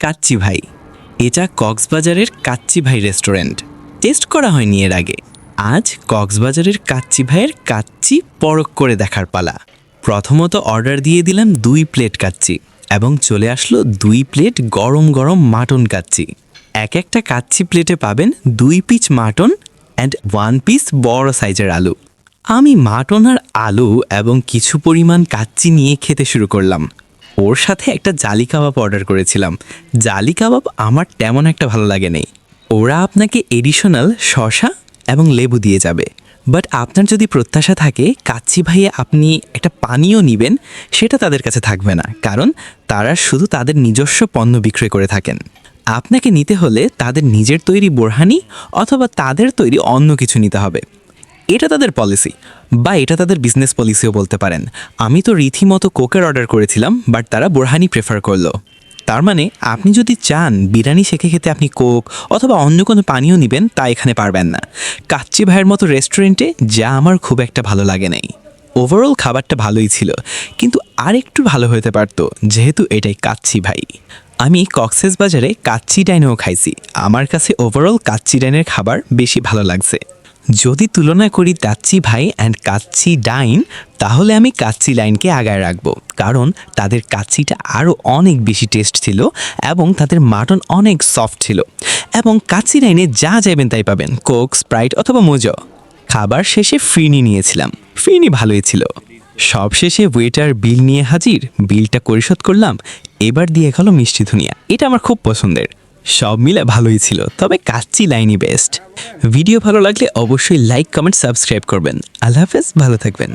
কাচ্চি ভাই। এটা কক্সবাজারের কাচ্চি ভাই রেস্টুরেন্ট। টেস্ট করা হয়নি এর আগে। আজ কক্সবাজারের কাচ্চি ভাইয়ের কাচ্চি পরখ করে দেখার পালা। প্রথমত অর্ডার দিয়ে দিলাম 2 প্লেট কাচ্চি এবং চলে আসলো 2 প্লেট গরম গরম মাটন কাচ্চি। একটা কাচ্চি প্লেটে পাবেন 2 পিস মাটন অ্যান্ড 1 পিস বড় সাইজের আলু। আমি মাটন আর আলু এবং কিছু পরিমাণ কাচ্চি নিয়ে খেতে শুরু করলাম। ওর সাথে একটা জালি কাবাব অর্ডার করেছিলাম। জালি কাবাব আমার তেমন একটা ভালো লাগে নেই। ওরা আপনাকে এডিশনাল শসা এবং লেবু দিয়ে যাবে, বাট আপনার যদি প্রত্যাশা থাকে কাচ্চি ভাইয়ে আপনি একটা পানীয় নেবেন, সেটা তাদের কাছে থাকবে না, কারণ তারা শুধু তাদের নিজস্ব পণ্য বিক্রয় করে থাকেন। আপনাকে নিতে হলে তাদের নিজের তৈরি বোরহানি অথবা তাদের তৈরি অন্য কিছু নিতে হবে। এটা তাদের পলিসি, বা এটা তাদের বিজনেস পলিসিও বলতে পারেন। আমি তো রীতিমতো কোকের অর্ডার করেছিলাম, বাট তারা বোরহানি প্রেফার করলো। তার মানে আপনি যদি চান বিরিয়ানি শেখে খেতে আপনি কোক অথবা অন্য কোনো পানীয় নেবেন, তা এখানে পারবেন না। কাচ্চি ভাইয়ের মতো রেস্টুরেন্টে যা আমার খুব একটা ভালো লাগে নাই। ওভারঅল খাবারটা ভালোই ছিল, কিন্তু আর একটু ভালো হতে পারতো, যেহেতু এটাই কাচ্চি ভাই। আমি কক্সবাজারে কাচ্চি ডাইনেও খাইছি। আমার কাছে ওভারঅল কাচ্চি ডাইনের খাবার বেশি ভালো লাগছে। যদি তুলনা করি কাচ্চি ভাই অ্যান্ড কাচ্চি ডাইন, তাহলে আমি কাচ্চি লাইনকে আগায় রাখবো, কারণ তাদের কাচ্চিটা আরও অনেক বেশি টেস্ট ছিল এবং তাদের মাটন অনেক সফট ছিল। এবং কাচ্চি লাইনে যা যাবেন তাই পাবেন, কোক, স্প্রাইট অথবা মোজো। খাবার শেষে ফিরনি নিয়েছিলাম, ফিরনি ভালোই ছিল। সব শেষে ওয়েটার বিল নিয়ে হাজির, বিলটা পরিশোধ করলাম। এবার দিয়ে গেল মিষ্টি ধনিয়া, এটা আমার খুব পছন্দের। সব মিলে ভালোই ছিল, তবে কাচ্চি লাইনই বেস্ট। ভিডিও ভালো লাগলে অবশ্যই লাইক, কমেন্ট, সাবস্ক্রাইব করবেন। আল্লাহ হাফেজ, ভালো থাকবেন।